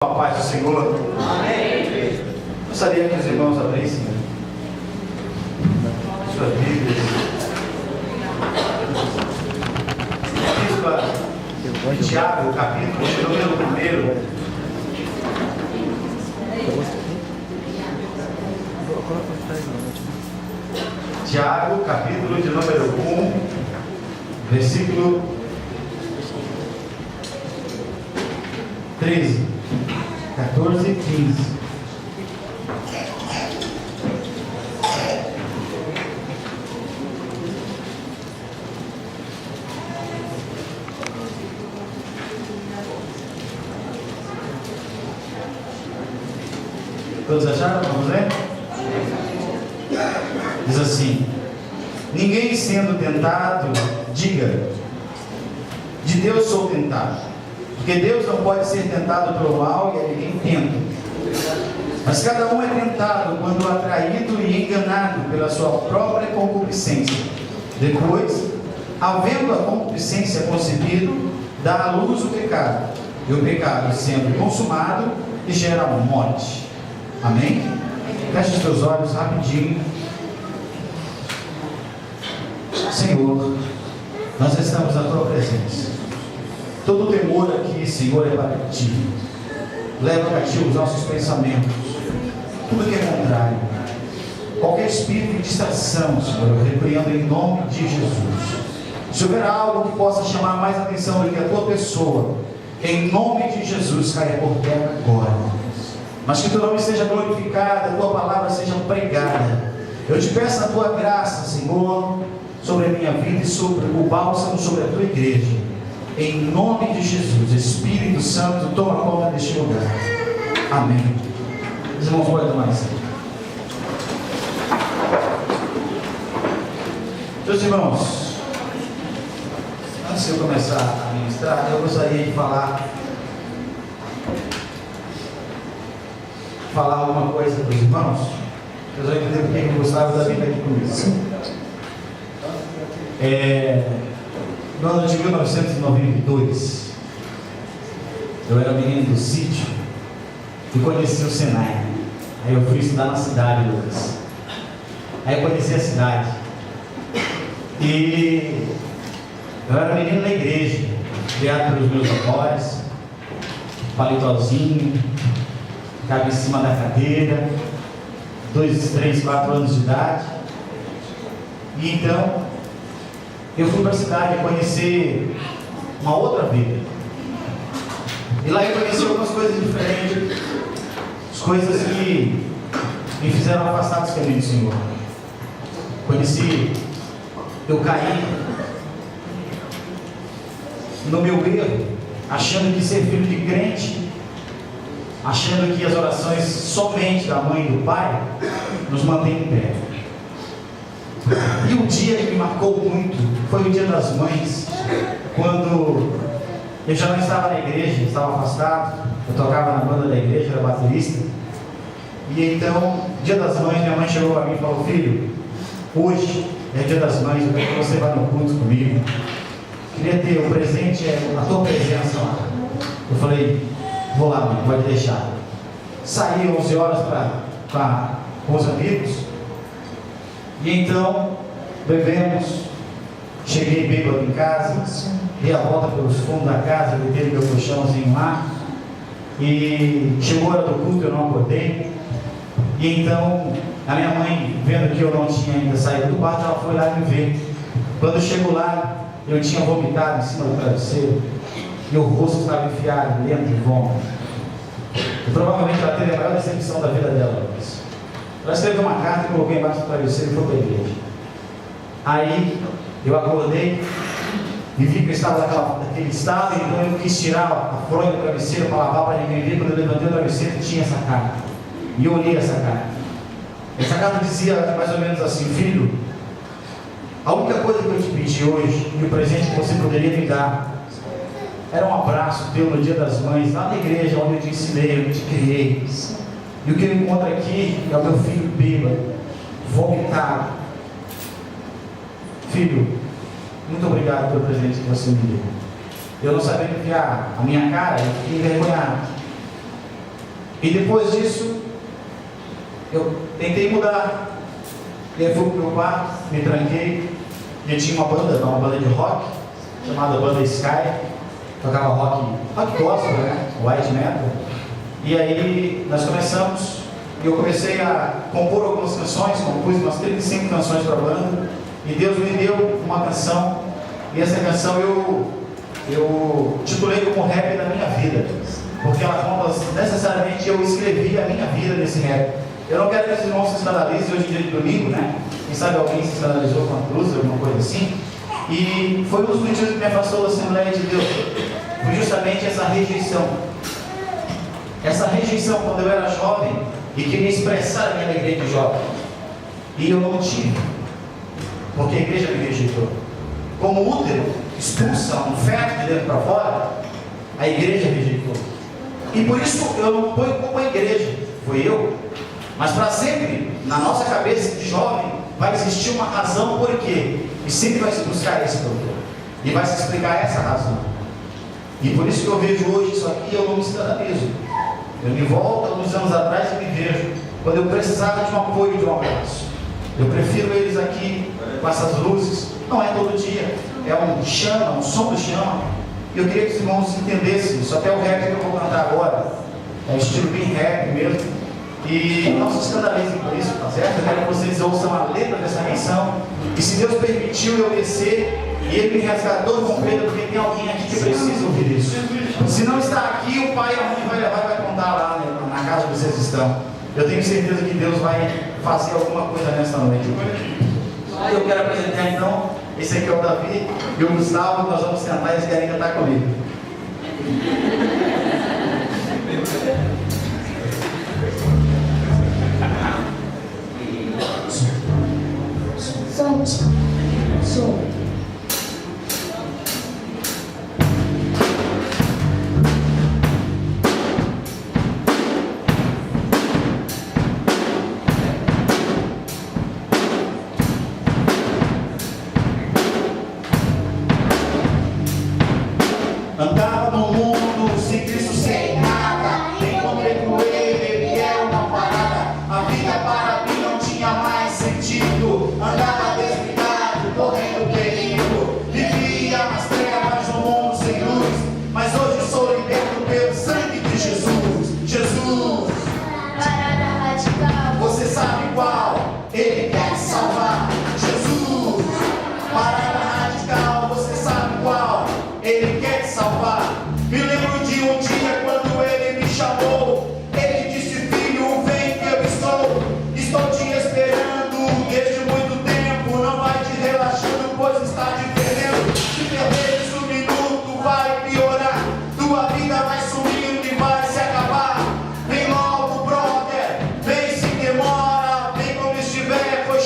A paz do Senhor. Amém. Gostaria que os irmãos abrissem suas Bíblias. Epístola de Tiago, capítulo de número 1. Tiago, capítulo de número 1, versículo 13, 14 e 15. Todos acharam? Vamos ler? Diz assim: ninguém sendo tentado, diga, de Deus sou tentado. Porque Deus não pode ser tentado pelo mal e a ninguém tenta. Mas cada um é tentado quando atraído e enganado pela sua própria concupiscência. Depois, havendo a concupiscência concebido, dá à luz o pecado. E o pecado, sendo consumado, gera morte. Amém? Feche os teus olhos rapidinho. Senhor, nós estamos na tua presença. Todo o temor aqui, Senhor, é para ti. Leva cativo os nossos pensamentos, tudo que é contrário. Qualquer espírito de distração, Senhor, eu repreendo em nome de Jesus. Se houver algo que possa chamar mais atenção do que a tua pessoa, em nome de Jesus, caia por terra agora. Mas que teu nome seja glorificado, a tua palavra seja pregada. Eu te peço a tua graça, Senhor, sobre a minha vida e sobre o bálsamo sobre a tua igreja. Em nome de Jesus, Espírito Santo, toma conta deste lugar. Amém. Os irmãos, podem tomar isso. Meus irmãos, antes de eu começar a ministrar, eu gostaria de falar alguma coisa para os irmãos. Vocês vão entender porque eu gostava da vida aqui comigo. No ano de 1992, eu era menino do sítio e conheci o Senai. Aí eu fui estudar na cidade, Lucas. Aí eu conheci a cidade. E eu era menino na igreja, criado pelos meus avós, palitozinho, ficava em cima da cadeira, 2, 3, 4 anos de idade. E então eu fui para a cidade conhecer uma outra vida. E lá eu conheci algumas coisas diferentes, as coisas que me fizeram afastar dos caminhos do Senhor. Eu caí no meu erro, achando que ser filho de crente, achando que as orações somente da mãe e do pai nos mantém em pé. E um dia que me marcou muito foi o Dia das Mães, quando eu já não estava na igreja, estava afastado. Eu tocava na banda da igreja, era baterista. E então, Dia das Mães, minha mãe chegou para mim e falou: filho, hoje é Dia das Mães, eu quero que você vá no culto comigo. Queria ter o presente, a tua presença lá. Eu falei: vou lá, mãe, pode deixar. Saí 11 horas com os amigos. E então, bebemos, cheguei bêbado em casa, dei a volta pelos fundos da casa, deitei meu colchãozinho lá, e chegou a hora do culto, eu não acordei. E então, a minha mãe, vendo que eu não tinha ainda saído do quarto, ela foi lá me ver. Quando eu chego lá, eu tinha vomitado em cima do travesseiro, e o rosto estava enfiado dentro de vômito. E provavelmente ela teve a maior decepção da vida dela. Ela escreveu uma carta e coloquei embaixo do travesseiro e foi para a igreja. Aí eu acordei e vi que eu estava naquele estado, então eu quis tirar a fronha do travesseiro para lavar, para ninguém ver. Quando eu levantei o travesseiro, tinha essa carta. E eu olhei essa carta. Essa carta dizia mais ou menos assim: filho, a única coisa que eu te pedi hoje, e o presente que você poderia me dar, era um abraço teu no Dia das Mães, lá na igreja onde eu te ensinei, onde eu te criei. E o que eu encontro aqui é o meu filho bêbado, vomitado. Filho, muito obrigado pelo presente que você me deu. Eu não sabia enfiar a minha cara, eu fiquei envergonhado. E depois disso, eu tentei mudar. E aí fui para o meu quarto, me tranquei. E eu tinha uma banda de rock, chamada Banda Sky. Tocava rock gospel, né? White metal. E aí nós começamos, e eu comecei a compor algumas canções, compus umas 35 canções para a banda. E Deus me deu uma canção, e essa canção eu titulei como Rap da Minha Vida, porque ela conta necessariamente eu escrevi a minha vida nesse rap. Eu não quero que os irmãos se escandalizem hoje em dia de domingo, né? Quem sabe alguém se escandalizou com a cruz, alguma coisa assim. E foi um dos motivos que me afastou da Assembleia de Deus. Foi justamente essa rejeição. Essa rejeição quando eu era jovem e queria expressar a minha alegria de jovem. E eu não tive, porque a igreja me rejeitou. Como o útero expulsa um feto de dentro para fora, a igreja rejeitou. E por isso eu não ponho como a igreja, foi eu. Mas para sempre, na nossa cabeça de jovem, vai existir uma razão por quê. E sempre vai se buscar esse problema. E vai se explicar essa razão. E por isso que eu vejo hoje isso aqui, eu não me escandalizo. Eu me volto alguns anos atrás e me vejo quando eu precisava de um apoio, de um abraço. Eu prefiro eles aqui com essas luzes. Não é todo dia, é um chama, um som do chama. E eu queria que os irmãos entendessem isso. Até o rap que eu vou cantar agora é estilo bem rap mesmo. E não se escandalizem por isso, tá certo? Eu quero que vocês ouçam a letra dessa canção. E se Deus permitiu eu descer e Ele me resgatou com Pedro, porque tem alguém aqui que precisa ouvir isso. Se não está aqui, o pai e a mãe vai levar e vai contar lá, né, na casa que vocês estão. Eu tenho certeza que Deus vai fazer alguma coisa nesta noite. Eu quero apresentar então, esse aqui é o Davi e o Gustavo. Nós vamos sentar e eles querem cantar comigo. Som. Andava no mundo sem Cristo, sem nada. Encontrei com Ele é uma parada. A vida para mim não tinha mais sentido. Andava desligado, correndo perigo. Vivia nas trevas no mundo sem luz. Mas hoje sou liberto pelo sangue de Jesus. Jesus, Parada radical. você sabe qual? Ele quer te salvar. Jesus, parada radical. Você sabe qual? Ele quer te salvar. Me lembro de um dia quando Ele me chamou. Ele disse: filho, vem que eu estou te esperando desde muito tempo. Não vai te relaxando, pois está te perdendo. Se perderes um minuto, vai piorar. Tua vida vai sumindo e vai se acabar. Vem logo, brother, vem, se demora. Vem quando estiver, pois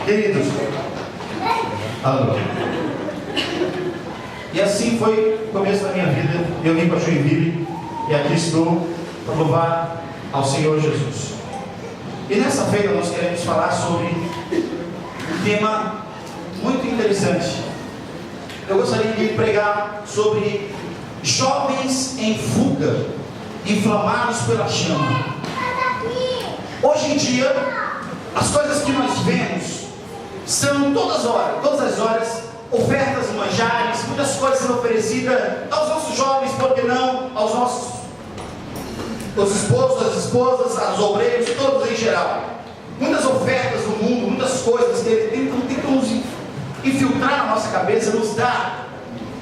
Queridos, alô. E assim foi o começo da minha vida. Eu vim para Joinville e aqui estou para louvar ao Senhor Jesus. E nessa feira nós queremos falar sobre um tema muito interessante. Eu gostaria de pregar sobre jovens em fuga, inflamados pela chama. Hoje em dia, as coisas que nós vemos são todas as horas, ofertas manjares, muitas coisas são oferecidas aos nossos jovens, por que não, aos nossos os esposos, as esposas, os obreiros, todos em geral. Muitas ofertas do mundo, muitas coisas que eles tentam nos infiltrar na nossa cabeça, nos dar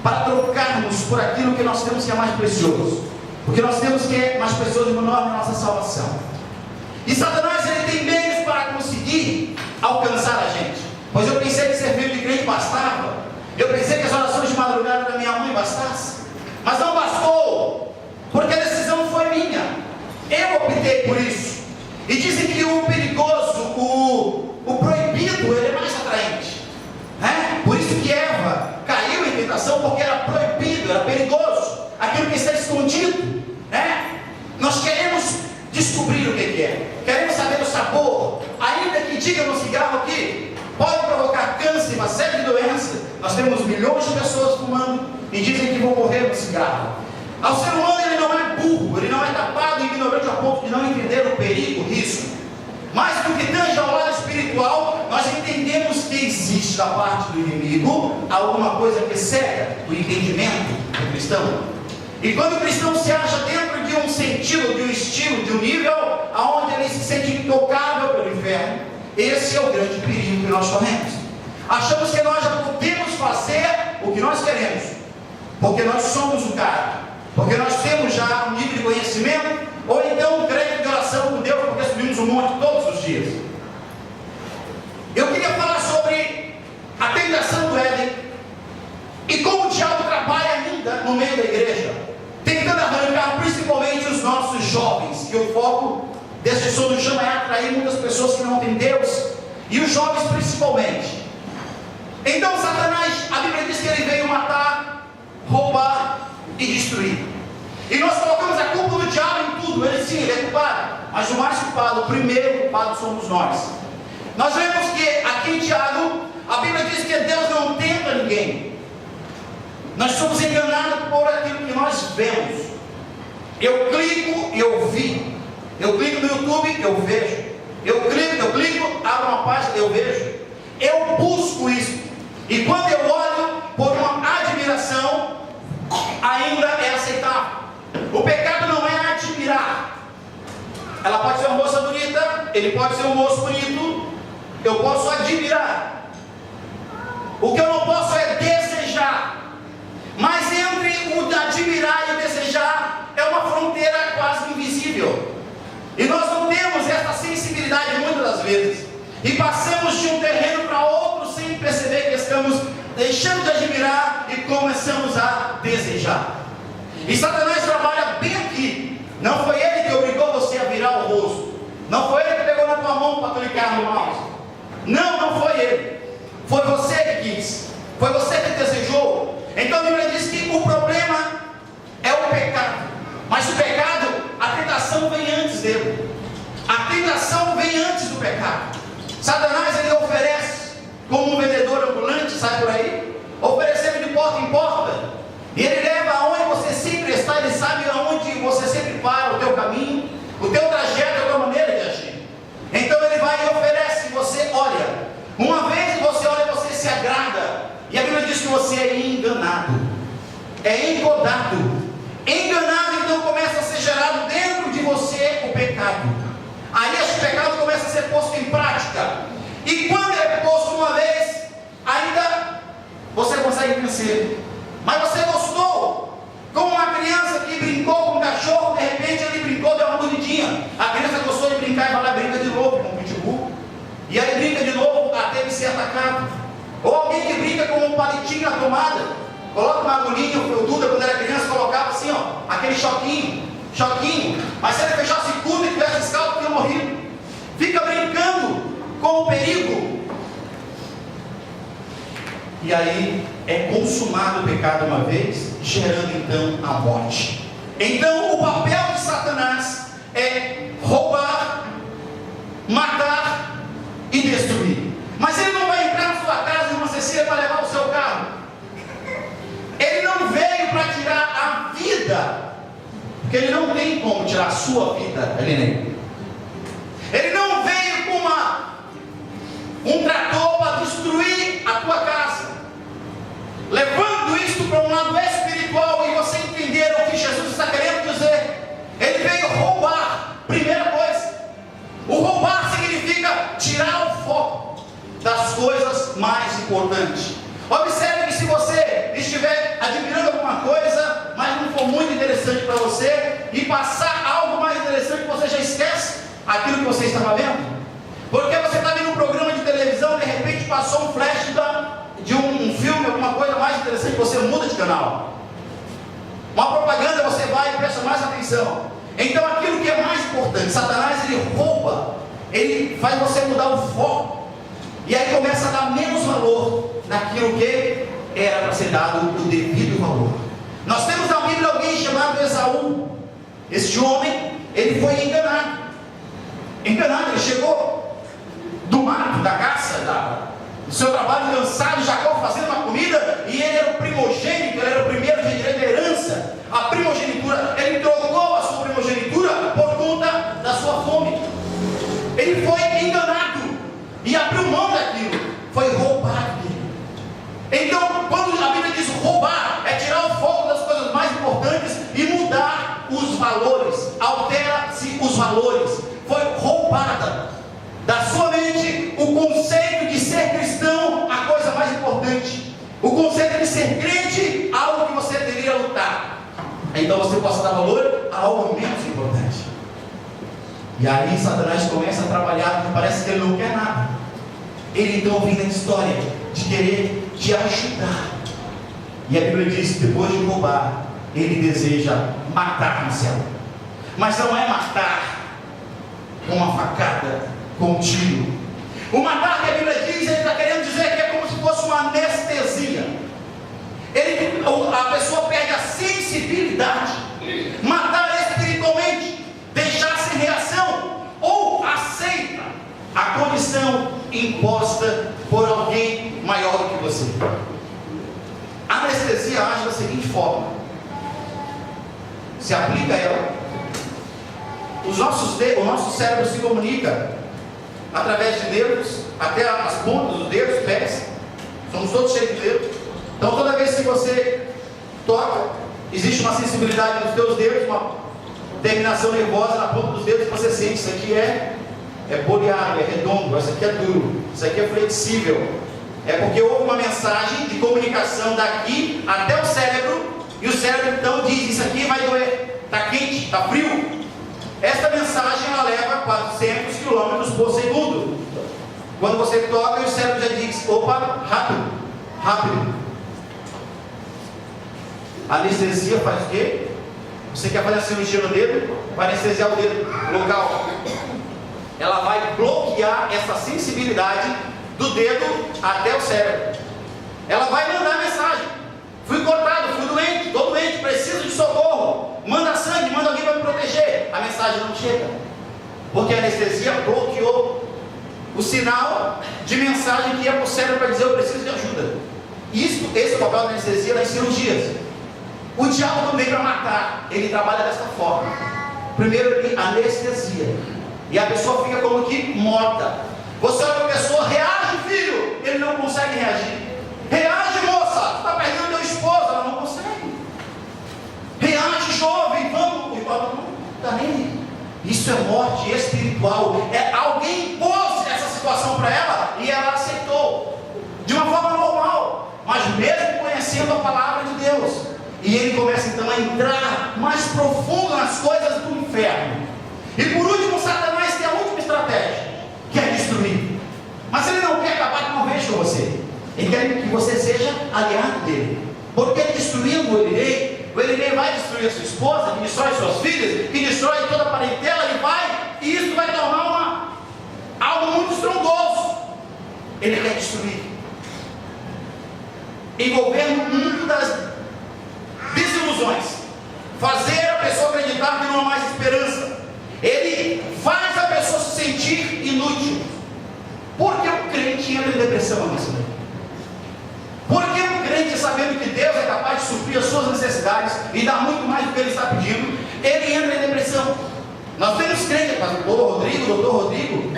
para trocarmos por aquilo que nós temos que é mais precioso. Porque nós temos que é mais precioso e menor na nossa salvação. E Satanás, ele tem meios para conseguir alcançar a gente. Pois eu pensei que ser filho de crente bastava. Eu pensei que as orações de madrugada da minha mãe bastassem. Mas não bastou, porque a decisão foi minha. Eu optei por isso. E dizem que o perigoso, o proibido, ele é mais atraente. Por isso que Eva caiu em tentação, porque era proibido, era perigoso. Aquilo que está escondido. Nós queremos descobrir o que é. Queremos saber o sabor. Ainda que diga no cigarro que pode provocar câncer, uma série de doenças. Nós temos milhões de pessoas fumando e dizem que vão morrer no cigarro. Ao ser humano, ele não é burro, ele não é tapado e ignorante a ponto de não entender o perigo, o risco. Mas no que tange ao lado espiritual, nós entendemos que existe da parte do inimigo alguma coisa que cega o entendimento do cristão. E quando o cristão se acha dentro de um sentido, de um estilo, de um nível aonde ele se sente intocável pelo inferno, esse é o grande perigo que nós corremos. Achamos que nós já podemos fazer o que nós queremos, porque nós somos o cara, porque nós temos já um nível de conhecimento, ou então um crédito de oração com Deus, porque subimos um monte todos os dias. Eu queria falar sobre a tentação do Éden e como o diabo trabalha ainda no meio da igreja, tentando arrancar principalmente os nossos jovens, que o foco desse som do chama é atrair muitas pessoas que não têm Deus, e os jovens principalmente. Então Satanás, a Bíblia diz que ele veio matar, roubar e destruir. E nós colocamos a culpa do diabo em tudo. Ele sim, ele é culpado, mas o mais culpado, o primeiro culpado somos nós. Nós vemos que aqui em Tiago, a Bíblia diz que Deus não tenta ninguém. Nós somos enganados por aquilo que nós vemos. Eu clico e eu vi. Eu clico no YouTube, eu vejo. Eu clico, abro uma página, eu vejo. Eu busco isso. E quando eu olho por uma admiração, ainda é aceitável. O pecado não é admirar. Ela pode ser uma moça bonita, ele pode ser um moço bonito. Eu posso admirar. O que eu não posso é desejar. Mas entre o admirar e o desejar é uma fronteira quase invisível. E nós não temos essa sensibilidade muitas das vezes. E passamos de um terreno para outro sem perceber que estamos deixando de admirar e começamos a desejar. E Satanás trabalha bem aqui. Não foi ele que obrigou você a virar o rosto. Não foi ele que pegou na tua mão para clicar no mouse. Não foi ele. Foi você que quis. Foi você que desejou. Então a Bíblia diz que o problema é o pecado. Mas o pecado, a tentação vem antes dele. A tentação vem antes do pecado. Satanás, ele oferece como um vendedor ambulante, sai por aí, oferecendo de porta em porta. E ele leva aonde você sempre está, ele sabe aonde você sempre para, o teu caminho, o teu trajeto, a tua maneira de agir. Então ele vai e oferece, você olha. Uma vez que você olha, você se agrada. E a Bíblia diz que você é enganado. É engodado. Enganado, então começa a ser gerado dentro de você o pecado. Aí esse pecado começa a ser posto em prática. E quando ele é posto uma vez, ainda você consegue vencer. Mas você gostou. Como uma criança que brincou com um cachorro, de repente ele brincou, deu uma mordidinha. A criança gostou de brincar e vai lá e brinca de novo com o pitbull. E aí brinca de novo até ele ser atacado. Ou alguém que brinca com um palitinho na tomada, coloca uma agulhinha. O Duda, quando era criança, colocava assim, ó, aquele choquinho. Mas se ele fechasse curva e tivesse escalpo, tinha morrido. Fica brincando com o perigo. e aí é consumado o pecado uma vez, gerando então a morte. Então o papel de Satanás é roubar, matar e destruir. Mas ele não vai entrar na sua casa, irmã Cecília, para levar o seu carro. Ele não veio para tirar a vida, porque ele não tem como tirar a sua vida, Elinei. Ele não veio com um trator para destruir a tua casa. Levando isto para um lado espiritual e você entender o que Jesus está querendo dizer, ele veio roubar. Primeira coisa, o roubar significa tirar o foco das coisas mais importantes. Observe que se você estiver admirando alguma coisa, mas não for muito interessante para você, e passar algo mais interessante, você já esquece aquilo que você estava vendo. Porque você está vendo um programa de televisão, de repente passou um flash de um filme, alguma coisa mais interessante, você muda de canal. Uma propaganda, você vai e presta mais atenção. Então aquilo que é mais importante, Satanás ele rouba, ele faz você mudar o foco, e aí começa a dar menos valor naquilo que era para ser dado o devido valor. Nós temos na Bíblia alguém chamado Esaú. Este homem, ele foi enganado, ele chegou do mato, da caça, do seu trabalho cansado, Jacó fazendo uma comida, e ele era o primogênito, ele era o primeiro de direito à herança, a primogenitura. Ele trocou a sua primogenitura por conta da sua fome. Ele foi enganado e abriu mão daquilo, foi roubado dele. Então, quando a Bíblia diz roubar, é tirar o foco das coisas mais importantes e mudar os valores, altera-se os valores. Foi roubada da sua mente o conceito de ser cristão, a coisa mais importante. O conceito de ser crente, algo que você deveria lutar. Então você possa dar valor a algo menos importante. E aí Satanás começa a trabalhar, porque parece que ele não quer nada. Ele então vem na história de querer te ajudar. E a Bíblia diz, depois de roubar, ele deseja matar no céu. Mas não é matar com uma facada, com um tiro. O matar que a Bíblia diz, ele está querendo dizer que é como se fosse uma anestesia. A pessoa perde a sensibilidade. Matar espiritualmente, deixar sem reação, ou aceita a condição imposta por alguém maior do que você. A anestesia age da seguinte forma: se aplica a ela, o nosso cérebro se comunica através de dedos, até as pontas dos dedos, pés, somos todos cheios de dedos. Então toda vez que você toca, existe uma sensibilidade nos teus dedos, uma terminação nervosa na ponta dos dedos, que você sente, isso aqui é boleado, é redondo, isso aqui é duro, isso aqui é flexível. É porque houve uma mensagem de comunicação daqui até o cérebro, e o cérebro então diz, isso aqui vai doer, está quente, está frio. Esta mensagem ela leva 400 km por segundo. Quando você toca, o cérebro já diz, opa, rápido. A anestesia faz o quê? Você quer fazer a cirurgia no dedo, vai anestesiar o dedo local. Ela vai bloquear essa sensibilidade do dedo até o cérebro. Ela vai mandar a mensagem: fui cortado, fui doente, estou doente, preciso de socorro, manda sangue, manda alguém para me proteger. A mensagem não chega, porque a anestesia bloqueou o sinal de mensagem que ia para o cérebro para dizer, eu preciso de ajuda. Esse é o papel da anestesia nas cirurgias. O diabo não vem para matar, ele trabalha desta forma. Primeiro ele anestesia, e a pessoa fica como que morta. Você olha para a pessoa, reage filho, ele não consegue reagir. Reage moça, tu está perdendo teu esposo, ela não consegue. Reage jovem, vamos, não está nem aí. Isso é morte espiritual. Alguém impôs essa situação para ela e ela aceitou de uma forma normal, mas mesmo conhecendo a palavra de Deus. E ele começa então a entrar mais profundo nas coisas do inferno. E por último, Satanás tem a última estratégia, que é destruir. Mas ele não quer acabar de uma vez com você. Ele quer que você seja aliado dele. Porque destruindo o Elinei vai destruir a sua esposa, que destrói suas filhas, que destrói toda a parentela, e isso vai tornar algo muito estrondoso. Ele quer destruir. envolver no mundo das desilusões, fazer a pessoa acreditar que não há mais esperança. Ele faz a pessoa se sentir inútil. Por que o crente entra em depressão, amados? Por que o crente, sabendo que Deus é capaz de suprir as suas necessidades e dar muito mais do que ele está pedindo, ele entra em depressão? Nós temos crente, doutor Rodrigo,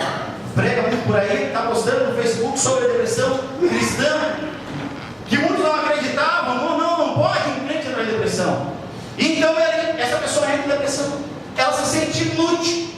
prega muito por aí, está postando no Facebook sobre a depressão cristã, que muitos não acreditavam. Não pode um crente entrar em depressão. Então essa pessoa entra em depressão, ela se sente inútil.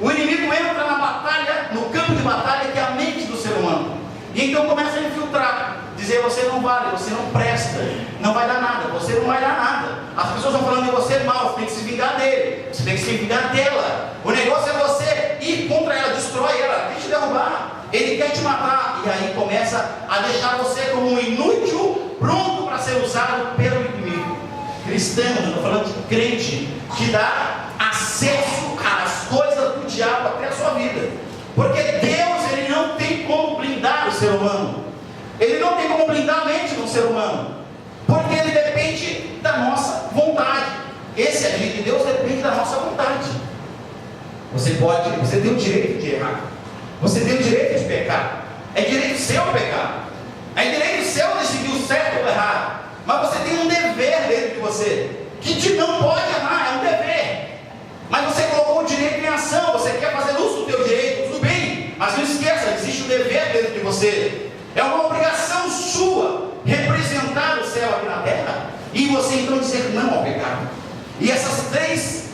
O inimigo entra na batalha, no campo de batalha que é a mente do ser humano, e então começa a infiltrar, dizer: você não vale, você não presta, não vai dar nada, você não vai dar nada. As pessoas estão falando de você mal, você tem que se vingar dele, você tem que se vingar dela. O negócio é você ir contra ela, destrói ela, quer te derrubar, ele quer te matar, e aí começa a deixar você como um inútil, pronto para ser usado pelo inimigo. Cristão, eu estou falando de crente que dá acesso às coisas do diabo até a sua vida, porque Deus, ele não tem como blindar o ser humano, ele não tem como blindar a mente do ser humano, porque ele depende da nossa vontade. Esse agir de Deus depende da nossa vontade. Você tem o direito de errar, você tem o direito de pecar, é direito seu pecar, é direito seu decidir o certo ou o errado, mas você tem um dever dentro de você, que não pode errar, é um dever. Mas você colocou o direito em ação, você quer fazer uso do teu direito, tudo bem, mas não esqueça, existe um dever dentro de você. É uma obrigação sua representar o céu aqui na terra, e você então dizer não ao pecado. E essas três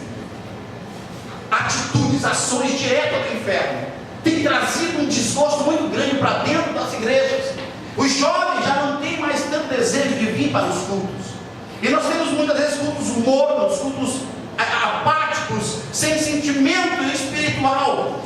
atitudes, ações diretas do inferno, têm trazido um desgosto muito grande para dentro das igrejas. Os jovens já não têm mais tanto desejo de vir para os cultos, e nós temos muitas vezes cultos mornos, cultos apáticos, sem sentimento espiritual.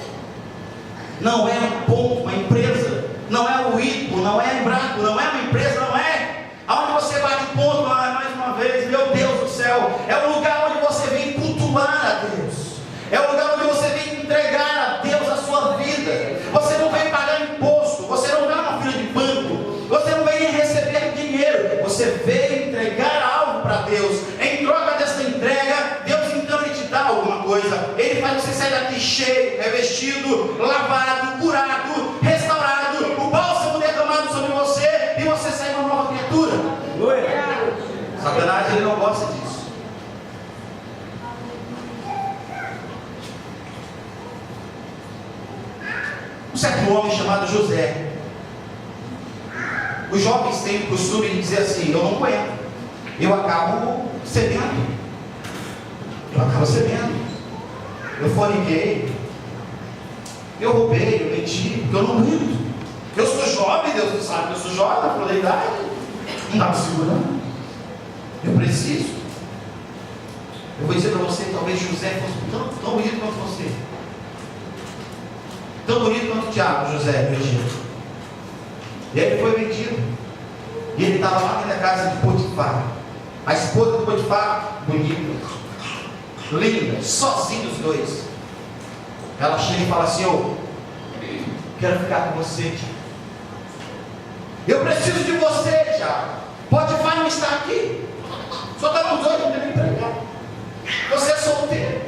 Não é um ponto, uma empresa, não é o IPO, não é Embraco, não é uma empresa, não é aonde você bate ponto, mais uma vez, meu Deus do céu, é o lugar onde você vem cultuar a Deus, é o lugar onde você vem entregar a Deus a sua vida. Você não vem pagar imposto, você não dá uma fila de banco, você não vem receber dinheiro, você veio entregar algo para Deus. Em troca dessa entrega, Deus então ele te dá alguma coisa, ele faz você sair daqui cheio, revestido, lavado, curado, restaurado, o bálsamo derramado sobre você, e você sai uma nova criatura. Satanás, ele não gosta disso. Um certo homem chamado José, os jovens têm o costume de dizer assim: eu não aguento, eu acabo cedendo, eu forniquei, eu roubei, eu menti, porque eu não aguento, eu sou jovem, Deus não sabe que eu sou jovem, por idade, não dá para segurar, eu preciso. Eu vou dizer para você, talvez José fosse tão bonito quanto você, tão bonito quanto o Tiago, José, no Egito. E ele foi vendido, e ele estava lá dentro da casa de Potifar. A esposa de Potifar, bonita, linda, sozinha os dois. Ela chega e fala assim: eu quero ficar com você, Tiago. Eu preciso de você, Tiago. Potifar não está aqui, só estamos dois, não tem nem empregado. Você é solteiro,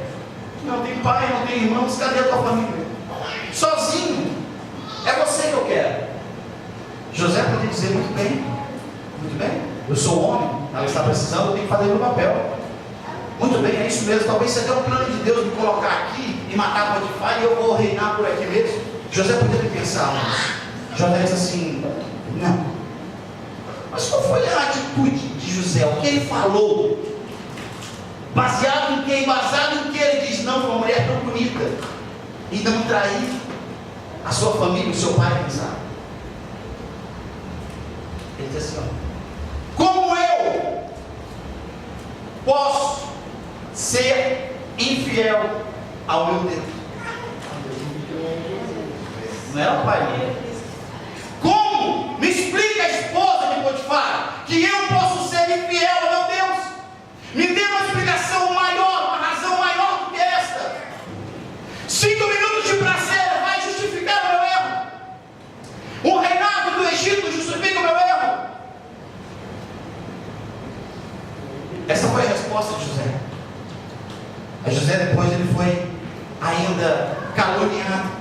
não tem pai, não tem irmãos, cadê a tua família? Sozinho, é você que eu quero. José podia dizer: muito bem, eu sou homem, ela está precisando, eu tenho que fazer o meu papel. Muito bem, é isso mesmo, talvez seja o plano de Deus me colocar aqui e matar Potifar e eu vou reinar por aqui mesmo. José podia ter pensado nisso. José disse assim: não. Mas qual foi a atitude de José? O que ele falou? Baseado em quem? Baseado em que ele diz: não, uma mulher tão bonita, e não trair a sua família, o seu pai, pensar. Ele diz assim: ó, como eu posso ser infiel ao meu Deus? Não é o pai? Como? Me explica, a esposa de Potifar, que eu posso ser infiel ao meu Deus. Me dê uma explicação maior, uma razão maior do que esta. 5 minutos de prazer vai justificar o meu erro. O reinado do Egito justifica o meu erro. Aí José depois ele foi ainda caluniado.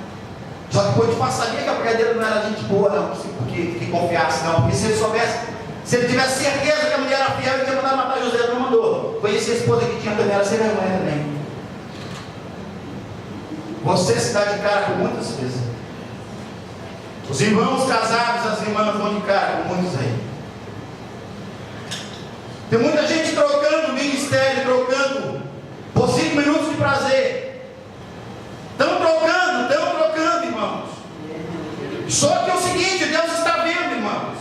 Só que Potifar sabia que a mulher dele não era gente boa, não, que confiasse, não. Porque se ele soubesse, se ele tivesse certeza que a mulher era fiel, ele tinha mandado matar José, ele não mandou. Conhecia a esposa que tinha também, era sem vergonha também. Você se dá de cara com muitas vezes. Os irmãos casados, as irmãs vão de cara com muitos aí. Tem muita gente trocando ministério, trocando por 5 minutos de prazer. Estão trocando, irmãos. Só que é o seguinte, Deus está vendo, irmãos.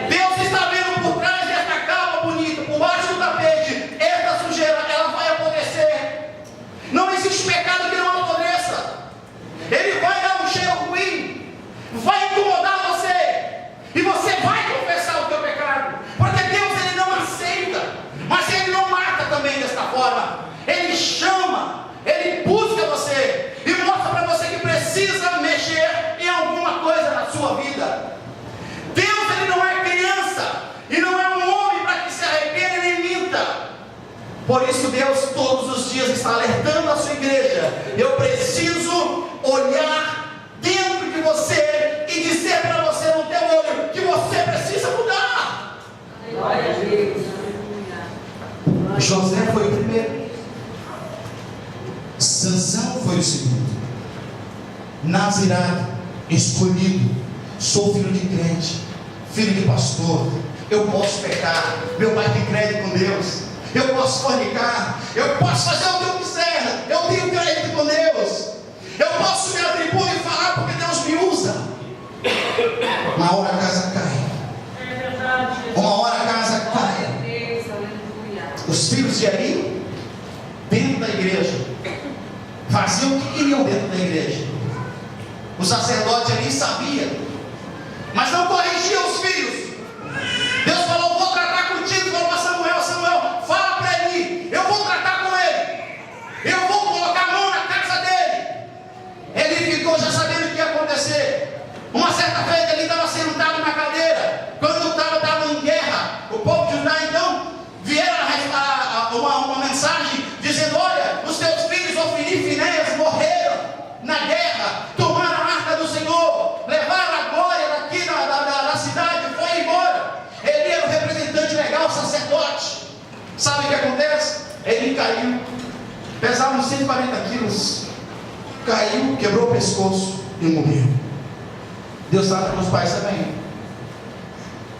Deus está vendo por trás desta capa bonita, por baixo do tapete, esta sujeira, ela vai apodrecer. Não existe pecado que não apodreça. Ele vai dar um cheiro ruim, vai incomodar você, e você vai confessar o teu pecado, porque Deus ele não aceita, mas ele não mata também desta forma. Ele chama, ele busca você e mostra para você que precisa mexer em alguma coisa na sua vida. Deus ele não é criança e não é um homem para que se arrependa e nem minta. Por isso Deus todos os dias está alertando a sua igreja. Eu preciso olhar dentro de você e dizer para você no teu olho que você precisa mudar. Glória a Deus. José foi o primeiro, Sansão foi o segundo. Nazirado, escolhido, sou filho de crente, filho de pastor, eu posso pecar, meu pai tem crédito com Deus, eu posso fornicar, eu posso fazer o que eu quiser, eu tenho crédito com Deus, eu posso me atribuir e falar porque Deus me usa. Uma hora a casa cai, uma hora a casa cai. Os filhos de Eli, dentro da igreja, faziam o que queriam dentro da igreja. O sacerdote ali sabia, mas não corrigia os filhos. Deus falou: vou tratar contigo. Falou para Samuel: Samuel, fala para Eli, eu vou tratar com ele, eu vou colocar a mão na casa dele. Ele ficou já sabendo o que ia acontecer. Uma certa feita ele estava sentado na cadeira, quando estava em guerra, o povo de Judá então vieram uma mensagem dizendo: olha, os teus filhos Ofni e Finéias morreram na guerra, tomaram a arca do Senhor, levaram a glória daqui da cidade, foi embora. Ele era o representante legal, o sacerdote. Sabe o que acontece? Ele caiu, pesava uns 140 quilos, caiu, quebrou o pescoço e morreu. Deus trata com os pais também.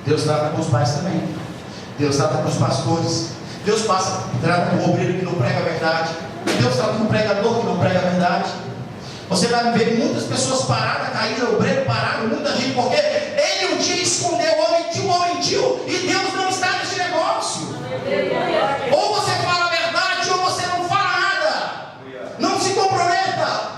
Deus trata com os pais também. Deus trata com os pastores. Deus trata com o obreiro que não prega a verdade. Deus trata com o pregador que não prega a verdade. Você vai ver muitas pessoas paradas, caídas, obreiro parado, muita gente, porque ele um dia escondeu, o homem mentiu, e Deus não está nesse negócio. Ou você fala a verdade, ou você não fala nada. Não se comprometa.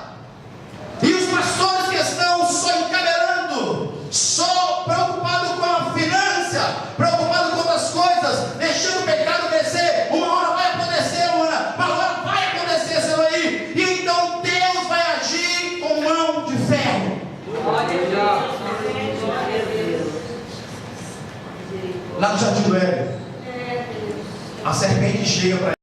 E os pastores que estão só encabelando, só preocupados com a finança, preocupados com outras coisas, deixando o pecado crescer. Uma hora vai acontecer, uma hora vai acontecer, seu aí. E então Deus vai agir com mão de ferro. Lá no Jardim do Éden, a serpente chega para